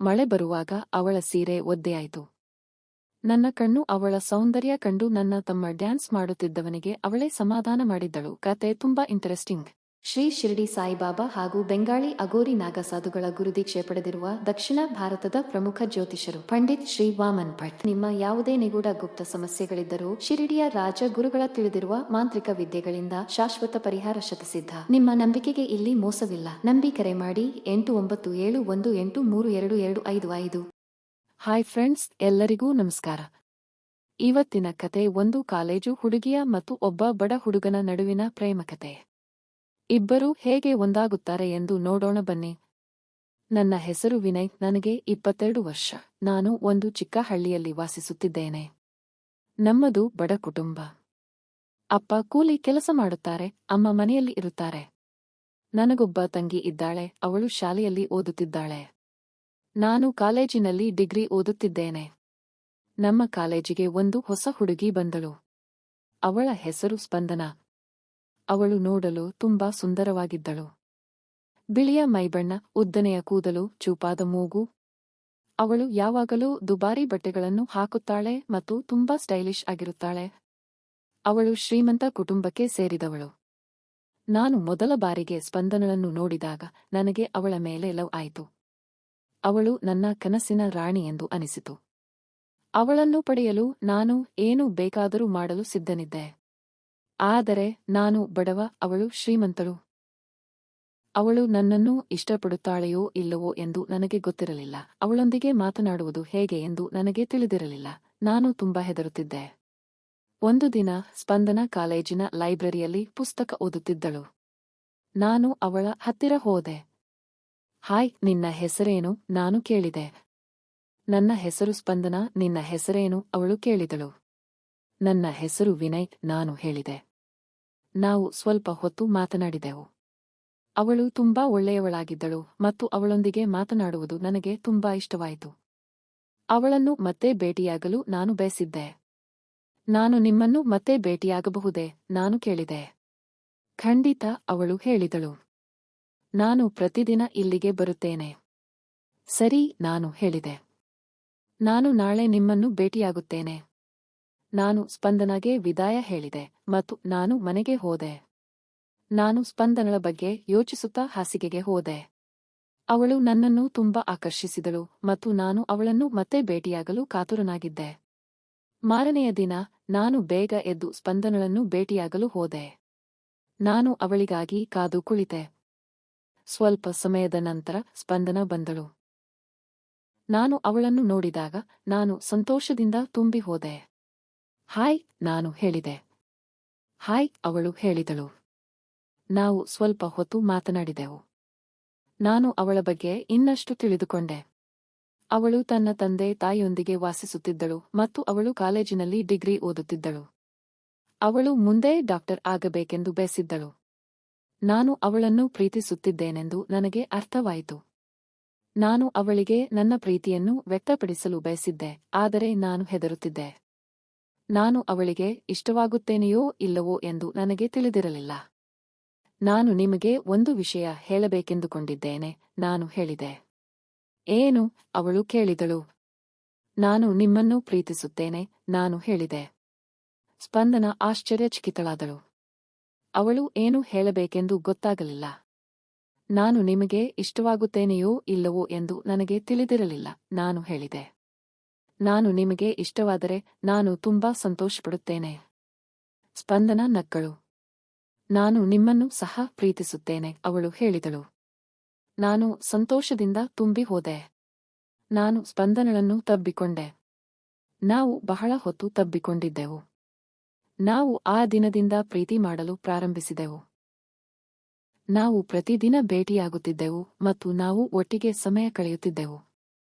ಮಳೆ ಬರುವಾಗ ಅವಳ ಸೀರೆ ಒದ್ದೆಯಾಯಿತು. ನನ್ನ ಕಣ್ಣು ಅವಳ ಸೌಂದರ್ಯ ಕಂಡು ನನ್ನ ತಮ್ಮ ಡ್ಯಾನ್ಸ್ ಮಾಡುತ್ತಿದ್ದವನಿಗೆ ಅವಳೇ ಸಮಾಧಾನ ಮಾಡಿದ್ದಳು. ಕತೆ ತುಂಬಾ ಇಂಟರೆಸ್ಟಿಂಗ್. ಶ್ರೀ ಶಿರಡಿ ಸಾಯಿಬಾಬಾ ಹಾಗೂ ಬೆಂಗಾಳಿ ಅಗೋರಿ ನಾಗ ಸಾಧುಗಳ ಗುರುದೀಕ್ಷೆ ಪಡೆದಿರುವ ದಕ್ಷಿಣ ಭಾರತದ ಪ್ರಮುಖ ಜ್ಯೋತಿಷರು ಪಂಡಿತ್ ಶ್ರೀ ವಾಮನ್ ಭಟ್. ನಿಮ್ಮ ಯಾವುದೇ ನಿಗೂಢ ಗುಪ್ತ ಸಮಸ್ಯೆಗಳಿದ್ದರೂ ಶಿರಡಿಯ ರಾಜ ಗುರುಗಳ ತಿಳಿದಿರುವ ಮಾಂತ್ರಿಕ ವಿದ್ಯೆಗಳಿಂದ ಶಾಶ್ವತ ಪರಿಹಾರ ಶತಸಿದ್ಧ. ನಿಮ್ಮ ನಂಬಿಕೆಗೆ ಇಲ್ಲಿ ಮೋಸವಿಲ್ಲ. ನಂಬಿ ಕರೆ ಮಾಡಿ 8971832255. ಹಾಯ್ ಫ್ರೆಂಡ್ಸ್, ಎಲ್ಲರಿಗೂ ನಮಸ್ಕಾರ. ಇವತ್ತಿನ ಕತೆ ಒಂದು ಕಾಲೇಜು ಹುಡುಗಿಯ ಮತ್ತು ಒಬ್ಬ ಬಡ ಹುಡುಗನ ನಡುವಿನ ಪ್ರೇಮಕತೆ. ಇಬ್ಬರೂ ಹೇಗೆ ಒಂದಾಗುತ್ತಾರೆ ಎಂದು ನೋಡೋಣ ಬನ್ನಿ. ನನ್ನ ಹೆಸರು ವಿನಯ್. ನನಗೆ 22 ವರ್ಷ. ನಾನು ಒಂದು ಚಿಕ್ಕ ಹಳ್ಳಿಯಲ್ಲಿ ವಾಸಿಸುತ್ತಿದ್ದೇನೆ. ನಮ್ಮದು ಬಡ ಕುಟುಂಬ. ಅಪ್ಪ ಕೂಲಿ ಕೆಲಸ ಮಾಡುತ್ತಾರೆ, ಅಮ್ಮ ಮನೆಯಲ್ಲಿ ಇರುತ್ತಾರೆ. ನನಗೊಬ್ಬ ತಂಗಿ ಇದ್ದಾಳೆ. ಅವಳು ಶಾಲೆಯಲ್ಲಿ ಓದುತ್ತಿದ್ದಾಳೆ. ನಾನು ಕಾಲೇಜಿನಲ್ಲಿ ಡಿಗ್ರಿ ಓದುತ್ತಿದ್ದೇನೆ. ನಮ್ಮ ಕಾಲೇಜಿಗೆ ಒಂದು ಹೊಸ ಹುಡುಗಿ ಬಂದಳು. ಅವಳ ಹೆಸರು ಸ್ಪಂದನಾ. ಅವಳು ನೋಡಲು ತುಂಬಾ ಸುಂದರವಾಗಿದ್ದಳು. ಬಿಳಿಯ ಮೈಬಣ್ಣ, ಉದ್ದನೆಯ ಕೂದಲು, ಚೂಪಾದ ಮೂಗು. ಅವಳು ಯಾವಾಗಲೂ ದುಬಾರಿ ಬಟ್ಟೆಗಳನ್ನು ಹಾಕುತ್ತಾಳೆ ಮತ್ತು ತುಂಬಾ ಸ್ಟೈಲಿಶ್ ಆಗಿರುತ್ತಾಳೆ. ಅವಳು ಶ್ರೀಮಂತ ಕುಟುಂಬಕ್ಕೆ ಸೇರಿದವಳು. ನಾನು ಮೊದಲ ಬಾರಿಗೆ ಸ್ಪಂದನಳನ್ನು ನೋಡಿದಾಗ ನನಗೆ ಅವಳ ಮೇಲೆ ಲವ್ ಆಯಿತು. ಅವಳು ನನ್ನ ಕನಸಿನ ರಾಣಿ ಎಂದು ಅನಿಸಿತು. ಅವಳನ್ನು ಪಡೆಯಲು ನಾನು ಏನು ಬೇಕಾದರೂ ಮಾಡಲು ಸಿದ್ಧನಿದ್ದೆ. ಆದರೆ ನಾನು ಬಡವ, ಅವಳು ಶ್ರೀಮಂತಳು. ಅವಳು ನನ್ನನ್ನು ಇಷ್ಟಪಡುತ್ತಾಳೆಯೋ ಇಲ್ಲವೋ ಎಂದು ನನಗೆ ಗೊತ್ತಿರಲಿಲ್ಲ. ಅವಳೊಂದಿಗೆ ಮಾತನಾಡುವುದು ಹೇಗೆ ಎಂದು ನನಗೆ ತಿಳಿದಿರಲಿಲ್ಲ. ನಾನು ತುಂಬಾ ಹೆದರುತ್ತಿದ್ದೆ. ಒಂದು ದಿನ ಸ್ಪಂದನ ಕಾಲೇಜಿನ ಲೈಬ್ರರಿಯಲ್ಲಿ ಪುಸ್ತಕ ಓದುತ್ತಿದ್ದಳು. ನಾನು ಅವಳ ಹತ್ತಿರ ಹೋದೆ. ಹಾಯ್, ನಿನ್ನ ಹೆಸರೇನು? ನಾನು ಕೇಳಿದೆ. ನನ್ನ ಹೆಸರು ಸ್ಪಂದನಾ. ನಿನ್ನ ಹೆಸರೇನು? ಅವಳು ಕೇಳಿದಳು. ನನ್ನ ಹೆಸರು ವಿನಯ್, ನಾನು ಹೇಳಿದೆ. ನಾವು ಸ್ವಲ್ಪ ಹೊತ್ತು ಮಾತನಾಡಿದೆವು. ಅವಳು ತುಂಬಾ ಒಳ್ಳೆಯವಳಾಗಿದ್ದಳು ಮತ್ತು ಅವಳೊಂದಿಗೆ ಮಾತನಾಡುವುದು ನನಗೆ ತುಂಬಾ ಇಷ್ಟವಾಯಿತು. ಅವಳನ್ನು ಮತ್ತೆ ಭೇಟಿಯಾಗಲು ನಾನು ಬಯಸಿದ್ದೆ. ನಾನು ನಿಮ್ಮನ್ನು ಮತ್ತೆ ಭೇಟಿಯಾಗಬಹುದೇ? ನಾನು ಕೇಳಿದೆ. ಖಂಡಿತ, ಅವಳು ಹೇಳಿದಳು. ನಾನು ಪ್ರತಿದಿನ ಇಲ್ಲಿಗೆ ಬರುತ್ತೇನೆ. ಸರಿ, ನಾನು ಹೇಳಿದೆ. ನಾನು ನಾಳೆ ನಿಮ್ಮನ್ನು ಭೇಟಿಯಾಗುತ್ತೇನೆ. ನಾನು ಸ್ಪಂದನಗೆ ವಿದಾಯ ಹೇಳಿದೆ ಮತ್ತು ನಾನು ಮನೆಗೆ ಹೋದೆ. ನಾನು ಸ್ಪಂದನಳ ಬಗ್ಗೆ ಯೋಚಿಸುತ್ತಾ ಹಾಸಿಗೆಗೆ ಹೋದೆ. ಅವಳು ನನ್ನನ್ನು ತುಂಬಾ ಆಕರ್ಷಿಸಿದಳು ಮತ್ತು ನಾನು ಅವಳನ್ನು ಮತ್ತೆ ಭೇಟಿಯಾಗಲು ಕಾತುರನಾಗಿದ್ದೆ. ಮಾರನೆಯ ದಿನ ನಾನು ಬೇಗ ಎದ್ದು ಸ್ಪಂದನಳನ್ನು ಭೇಟಿಯಾಗಲು ಹೋದೆ. ನಾನು ಅವಳಿಗಾಗಿ ಕಾದು ಕುಳಿತೆ. ಸ್ವಲ್ಪ ಸಮಯದ ನಂತರ ಸ್ಪಂದನ ಬಂದಳು. ನಾನು ಅವಳನ್ನು ನೋಡಿದಾಗ ನಾನು ಸಂತೋಷದಿಂದ ತುಂಬಿ ಹೋದೆ. ಹಾಯ್, ನಾನು ಹೇಳಿದೆ. ಹಾಯ್, ಅವಳು ಹೇಳಿದಳು. ನಾವು ಸ್ವಲ್ಪ ಹೊತ್ತು ಮಾತನಾಡಿದೆವು. ನಾನು ಅವಳ ಬಗ್ಗೆ ಇನ್ನಷ್ಟು ತಿಳಿದುಕೊಂಡೆ. ಅವಳು ತನ್ನ ತಂದೆ ತಾಯಿಯೊಂದಿಗೆ ವಾಸಿಸುತ್ತಿದ್ದಳು ಮತ್ತು ಅವಳು ಕಾಲೇಜಿನಲ್ಲಿ ಡಿಗ್ರಿ ಓದುತ್ತಿದ್ದಳು. ಅವಳು ಮುಂದೆ ಡಾಕ್ಟರ್ ಆಗಬೇಕೆಂದು ಬಯಸಿದ್ದಳು. ನಾನು ಅವಳನ್ನು ಪ್ರೀತಿಸುತ್ತಿದ್ದೇನೆಂದು ನನಗೆ ಅರ್ಥವಾಯಿತು. ನಾನು ಅವಳಿಗೆ ನನ್ನ ಪ್ರೀತಿಯನ್ನು ವ್ಯಕ್ತಪಡಿಸಲು ಬಯಸಿದ್ದೆ, ಆದರೆ ನಾನು ಹೆದರುತ್ತಿದ್ದೆ. ನಾನು ಅವಳಿಗೆ ಇಷ್ಟವಾಗುತ್ತೇನೆಯೋ ಇಲ್ಲವೋ ಎಂದು ನನಗೆ ತಿಳಿದಿರಲಿಲ್ಲ. ನಾನು ನಿಮಗೆ ಒಂದು ವಿಷಯ ಹೇಳಬೇಕೆಂದುಕೊಂಡಿದ್ದೇನೆ, ನಾನು ಹೇಳಿದೆ. ಏನು? ಅವಳು ಕೇಳಿದಳು. ನಾನು ನಿಮ್ಮನ್ನು ಪ್ರೀತಿಸುತ್ತೇನೆ, ನಾನು ಹೇಳಿದೆ. ಸ್ಪಂದನ ಆಶ್ಚರ್ಯಚಕಿತಳಾದಳು. ಅವಳು ಏನು ಹೇಳಬೇಕೆಂದು ಗೊತ್ತಾಗಲಿಲ್ಲ. ನಾನು ನಿಮಗೆ ಇಷ್ಟವಾಗುತ್ತೇನೆಯೋ ಇಲ್ಲವೋ ಎಂದು ನನಗೆ ತಿಳಿದಿರಲಿಲ್ಲ, ನಾನು ಹೇಳಿದೆ. ನಾನು ನಿಮಗೆ ಇಷ್ಟವಾದರೆ ನಾನು ತುಂಬಾ ಸಂತೋಷಪಡುತ್ತೇನೆ. ಸ್ಪಂದನ ನಕ್ಕಳು. ನಾನು ನಿಮ್ಮನ್ನು ಸಹ ಪ್ರೀತಿಸುತ್ತೇನೆ, ಅವಳು ಹೇಳಿದಳು. ನಾನು ಸಂತೋಷದಿಂದ ತುಂಬಿ ಹೋದೆ. ನಾನು ಸ್ಪಂದನಳನ್ನು ತಬ್ಬಿಕೊಂಡೆ. ನಾವು ಬಹಳ ಹೊತ್ತು ತಬ್ಬಿಕೊಂಡಿದ್ದೆವು. ನಾವು ಆ ದಿನದಿಂದ ಪ್ರೀತಿ ಮಾಡಲು ಪ್ರಾರಂಭಿಸಿದೆವು. ನಾವು ಪ್ರತಿದಿನ ಭೇಟಿಯಾಗುತ್ತಿದ್ದೆವು ಮತ್ತು ನಾವು ಒಟ್ಟಿಗೆ ಸಮಯ ಕಳೆಯುತ್ತಿದ್ದೆವು.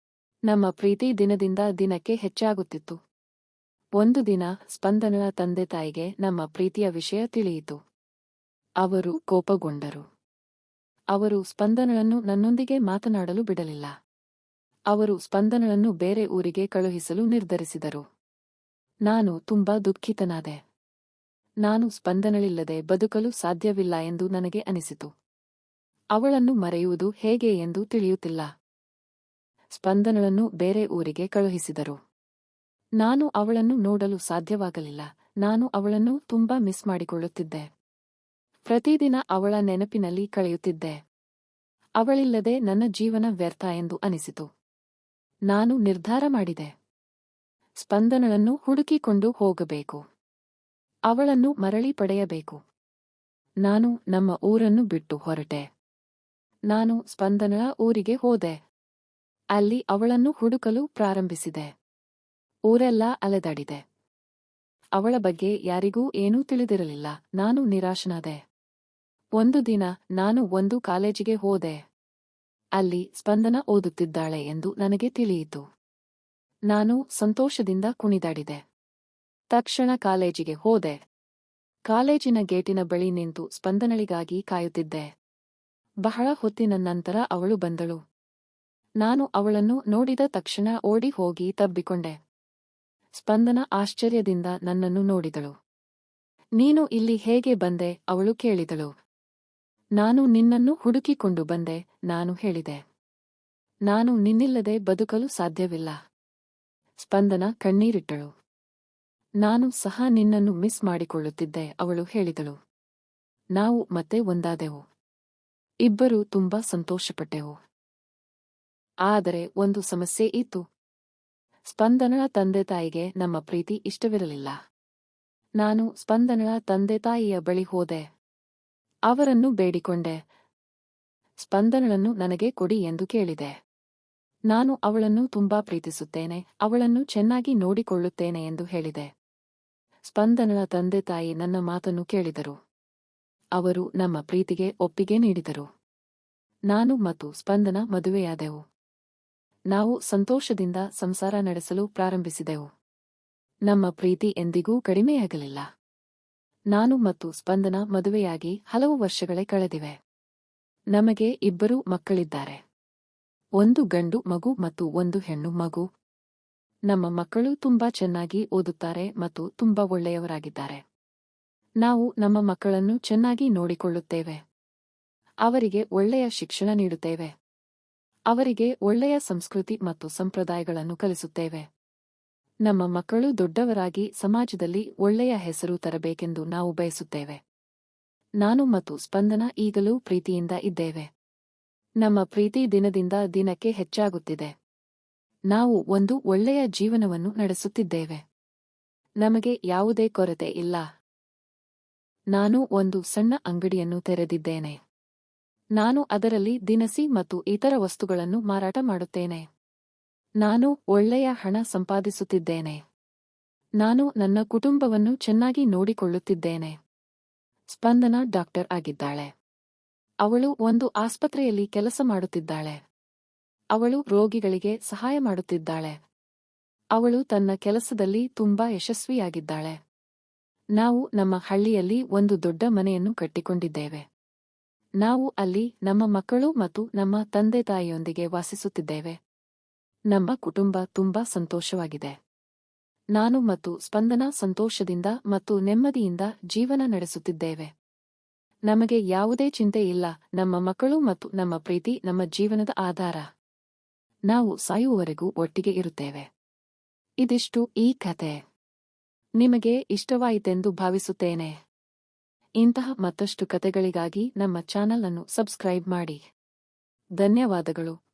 ನಮ್ಮ ಪ್ರೀತಿ ದಿನದಿಂದ ದಿನಕ್ಕೆ ಹೆಚ್ಚಾಗುತ್ತಿತ್ತು. ಒಂದು ದಿನ ಸ್ಪಂದನಳ ತಂದೆ ತಾಯಿಗೆ ನಮ್ಮ ಪ್ರೀತಿಯ ವಿಷಯ ತಿಳಿಯಿತು. ಅವರು ಕೋಪಗೊಂಡರು. ಅವರು ಸ್ಪಂದನಳನ್ನು ನನ್ನೊಂದಿಗೆ ಮಾತನಾಡಲು ಬಿಡಲಿಲ್ಲ. ಅವರು ಸ್ಪಂದನಳನ್ನು ಬೇರೆ ಊರಿಗೆ ಕಳುಹಿಸಲು ನಿರ್ಧರಿಸಿದರು. ನಾನು ತುಂಬಾ ದುಃಖಿತನಾದೆ. ನಾನು ಸ್ಪಂದನಳಿಲ್ಲದೆ ಬದುಕಲು ಸಾಧ್ಯವಿಲ್ಲ ಎಂದು ನನಗೆ ಅನಿಸಿತು. ಅವಳನ್ನು ಮರೆಯುವುದು ಹೇಗೆ ಎಂದು ತಿಳಿಯುತ್ತಿಲ್ಲ. ಸ್ಪಂದನಳನ್ನು ಬೇರೆ ಊರಿಗೆ ಕಳುಹಿಸಿದರು. ನಾನು ಅವಳನ್ನು ನೋಡಲು ಸಾಧ್ಯವಾಗಲಿಲ್ಲ. ನಾನು ಅವಳನ್ನು ತುಂಬಾ ಮಿಸ್ ಮಾಡಿಕೊಳ್ಳುತ್ತಿದ್ದೆ. ಪ್ರತಿದಿನ ಅವಳ ನೆನಪಿನಲ್ಲಿ ಕಳೆಯುತ್ತಿದ್ದೆ. ಅವಳಿಲ್ಲದೆ ನನ್ನ ಜೀವನ ವ್ಯರ್ಥ ಎಂದು ಅನಿಸಿತು. ನಾನು ನಿರ್ಧಾರ ಮಾಡಿದೆ. ಸ್ಪಂದನಳನ್ನು ಹುಡುಕಿಕೊಂಡು ಹೋಗಬೇಕು. ಅವಳನ್ನು ಮರಳಿ ಪಡೆಯಬೇಕು. ನಾನು ನಮ್ಮ ಊರನ್ನು ಬಿಟ್ಟು ಹೊರಟೆ. ನಾನು ಸ್ಪಂದನಳ ಊರಿಗೆ ಹೋದೆ. ಅಲ್ಲಿ ಅವಳನ್ನು ಹುಡುಕಲು ಪ್ರಾರಂಭಿಸಿದೆ. ಊರೆಲ್ಲ ಅಲೆದಾಡಿದೆ. ಅವಳ ಬಗ್ಗೆ ಯಾರಿಗೂ ಏನೂ ತಿಳಿದಿರಲಿಲ್ಲ. ನಾನು ನಿರಾಶನಾದೆ. ಒಂದು ದಿನ ನಾನು ಒಂದು ಕಾಲೇಜಿಗೆ ಹೋದೆ. ಅಲ್ಲಿ ಸ್ಪಂದನ ಓದುತ್ತಿದ್ದಾಳೆ ಎಂದು ನನಗೆ ತಿಳಿಯಿತು. ನಾನು ಸಂತೋಷದಿಂದ ಕುಣಿದಾಡಿದೆ. ತಕ್ಷಣ ಕಾಲೇಜಿಗೆ ಹೋದೆ. ಕಾಲೇಜಿನ ಗೇಟಿನ ಬಳಿ ನಿಂತು ಸ್ಪಂದನಳಿಗಾಗಿ ಕಾಯುತ್ತಿದ್ದೆ. ಬಹಳ ಹೊತ್ತಿನ ನಂತರ ಅವಳು ಬಂದಳು. ನಾನು ಅವಳನ್ನು ನೋಡಿದ ತಕ್ಷಣ ಓಡಿ ಹೋಗಿ ತಬ್ಬಿಕೊಂಡೆ. ಸ್ಪಂದನ ಆಶ್ಚರ್ಯದಿಂದ ನನ್ನನ್ನು ನೋಡಿದಳು. ನೀನು ಇಲ್ಲಿ ಹೇಗೆ ಬಂದೆ? ಅವಳು ಕೇಳಿದಳು. ನಾನು ನಿನ್ನನ್ನು ಹುಡುಕಿಕೊಂಡು ಬಂದೆ, ನಾನು ಹೇಳಿದೆ. ನಾನು ನಿನ್ನಿಲ್ಲದೆ ಬದುಕಲು ಸಾಧ್ಯವಿಲ್ಲ. ಸ್ಪಂದನ ಕಣ್ಣೀರಿಟ್ಟಳು. ನಾನು ಸಹ ನಿನ್ನನ್ನು ಮಿಸ್ ಮಾಡಿಕೊಳ್ಳುತ್ತಿದ್ದೆ, ಅವಳು ಹೇಳಿದಳು. ನಾವು ಮತ್ತೆ ಒಂದಾದೆವು. ಇಬ್ಬರೂ ತುಂಬಾ ಸಂತೋಷಪಟ್ಟೆವು. ಆದರೆ ಒಂದು ಸಮಸ್ಯೆ ಇತ್ತು. ಸ್ಪಂದನಳ ತಂದೆ ತಾಯಿಗೆ ನಮ್ಮ ಪ್ರೀತಿ ಇಷ್ಟವಿರಲಿಲ್ಲ. ನಾನು ಸ್ಪಂದನಳ ತಂದೆ ತಾಯಿಯ ಬಳಿ ಹೋದೆ. ಅವರನ್ನು ಬೇಡಿಕೊಂಡೆ. ಸ್ಪಂದನಳನ್ನು ನನಗೆ ಕೊಡಿ ಎಂದು ಕೇಳಿದೆ. ನಾನು ಅವಳನ್ನು ತುಂಬಾ ಪ್ರೀತಿಸುತ್ತೇನೆ, ಅವಳನ್ನು ಚೆನ್ನಾಗಿ ನೋಡಿಕೊಳ್ಳುತ್ತೇನೆ ಎಂದು ಹೇಳಿದೆ. ಸ್ಪಂದನಳ ತಂದೆ ತಾಯಿ ನನ್ನ ಮಾತನ್ನು ಕೇಳಿದರು. ಅವರು ನಮ್ಮ ಪ್ರೀತಿಗೆ ಒಪ್ಪಿಗೆ ನೀಡಿದರು. ನಾನು ಮತ್ತು ಸ್ಪಂದನ ಮದುವೆಯಾದೆವು. ನಾವು ಸಂತೋಷದಿಂದ ಸಂಸಾರ ನಡೆಸಲು ಪ್ರಾರಂಭಿಸಿದೆವು. ನಮ್ಮ ಪ್ರೀತಿ ಎಂದಿಗೂ ಕಡಿಮೆಯಾಗಲಿಲ್ಲ. ನಾನು ಮತ್ತು ಸ್ಪಂದನ ಮದುವೆಯಾಗಿ ಹಲವು ವರ್ಷಗಳೇ ಕಳೆದಿವೆ. ನಮಗೆ ಇಬ್ಬರು ಮಕ್ಕಳಿದ್ದಾರೆ. ಒಂದು ಗಂಡು ಮಗು ಮತ್ತು ಒಂದು ಹೆಣ್ಣು ಮಗು. ನಮ್ಮ ಮಕ್ಕಳು ತುಂಬಾ ಚೆನ್ನಾಗಿ ಓದುತ್ತಾರೆ ಮತ್ತು ತುಂಬಾ ಒಳ್ಳೆಯವರಾಗಿದ್ದಾರೆ. ನಾವು ನಮ್ಮ ಮಕ್ಕಳನ್ನು ಚೆನ್ನಾಗಿ ನೋಡಿಕೊಳ್ಳುತ್ತೇವೆ. ಅವರಿಗೆ ಒಳ್ಳೆಯ ಶಿಕ್ಷಣ ನೀಡುತ್ತೇವೆ. ಅವರಿಗೆ ಒಳ್ಳೆಯ ಸಂಸ್ಕೃತಿ ಮತ್ತು ಸಂಪ್ರದಾಯಗಳನ್ನು ಕಲಿಸುತ್ತೇವೆ. ನಮ್ಮ ಮಕ್ಕಳು ದೊಡ್ಡವರಾಗಿ ಸಮಾಜದಲ್ಲಿ ಒಳ್ಳೆಯ ಹೆಸರು ತರಬೇಕೆಂದು ನಾವು ಬಯಸುತ್ತೇವೆ. ನಾನು ಮತ್ತು ಸ್ಪಂದನ ಈಗಲೂ ಪ್ರೀತಿಯಿಂದ ಇದ್ದೇವೆ. ನಮ್ಮ ಪ್ರೀತಿ ದಿನದಿಂದ ದಿನಕ್ಕೆ ಹೆಚ್ಚಾಗುತ್ತಿದೆ. ನಾವು ಒಂದು ಒಳ್ಳೆಯ ಜೀವನವನ್ನು ನಡೆಸುತ್ತಿದ್ದೇವೆ. ನಮಗೆ ಯಾವುದೇ ಕೊರತೆ ಇಲ್ಲ. ನಾನು ಒಂದು ಸಣ್ಣ ಅಂಗಡಿಯನ್ನು ತೆರೆದಿದ್ದೇನೆ. ನಾನು ಅದರಲ್ಲಿ ದಿನಸಿ ಮತ್ತು ಇತರ ವಸ್ತುಗಳನ್ನು ಮಾರಾಟ ಮಾಡುತ್ತೇನೆ. ನಾನು ಒಳ್ಳೆಯ ಹಣ ಸಂಪಾದಿಸುತ್ತಿದ್ದೇನೆ. ನಾನು ನನ್ನ ಕುಟುಂಬವನ್ನು ಚೆನ್ನಾಗಿ ನೋಡಿಕೊಳ್ಳುತ್ತಿದ್ದೇನೆ. ಸ್ಪಂದನ ಡಾಕ್ಟರ್ ಆಗಿದ್ದಾಳೆ. ಅವಳು ಒಂದು ಆಸ್ಪತ್ರೆಯಲ್ಲಿ ಕೆಲಸ ಮಾಡುತ್ತಿದ್ದಾಳೆ. ಅವಳು ರೋಗಿಗಳಿಗೆ ಸಹಾಯ ಮಾಡುತ್ತಿದ್ದಾಳೆ. ಅವಳು ತನ್ನ ಕೆಲಸದಲ್ಲಿ ತುಂಬಾ ಯಶಸ್ವಿಯಾಗಿದ್ದಾಳೆ. ನಾವು ನಮ್ಮ ಹಳ್ಳಿಯಲ್ಲಿ ಒಂದು ದೊಡ್ಡ ಮನೆಯನ್ನು ಕಟ್ಟಿಕೊಂಡಿದ್ದೇವೆ. ನಾವು ಅಲ್ಲಿ ನಮ್ಮ ಮಕ್ಕಳು ಮತ್ತು ನಮ್ಮ ತಂದೆ ತಾಯಿಯೊಂದಿಗೆ ವಾಸಿಸುತ್ತಿದ್ದೇವೆ. ನಮ್ಮ ಕುಟುಂಬ ತುಂಬಾ ಸಂತೋಷವಾಗಿದೆ. ನಾನು ಮತ್ತು ಸ್ಪಂದನ ಸಂತೋಷದಿಂದ ಮತ್ತು ನೆಮ್ಮದಿಯಿಂದ ಜೀವನ ನಡೆಸುತ್ತಿದ್ದೇವೆ. ನಮಗೆ ಯಾವುದೇ ಚಿಂತೆ ಇಲ್ಲ. ನಮ್ಮ ಮಕ್ಕಳು ಮತ್ತು ನಮ್ಮ ಪ್ರೀತಿ ನಮ್ಮ ಜೀವನದ ಆಧಾರ. ನಾವು ಸಾಯುವವರೆಗೂ ಒಟ್ಟಿಗೆ ಇರುತ್ತೇವೆ. ಇದಿಷ್ಟು ಈ ಕತೆ. ನಿಮಗೆ ಇಷ್ಟವಾಯಿತೆಂದು ಭಾವಿಸುತ್ತೇನೆ. ಇಂತಹ ಮತ್ತಷ್ಟು ಕತೆಗಳಿಗಾಗಿ ನಮ್ಮ ಚಾನಲ್ ಅನ್ನು ಸಬ್ಸ್ಕ್ರೈಬ್ ಮಾಡಿ. ಧನ್ಯವಾದಗಳು.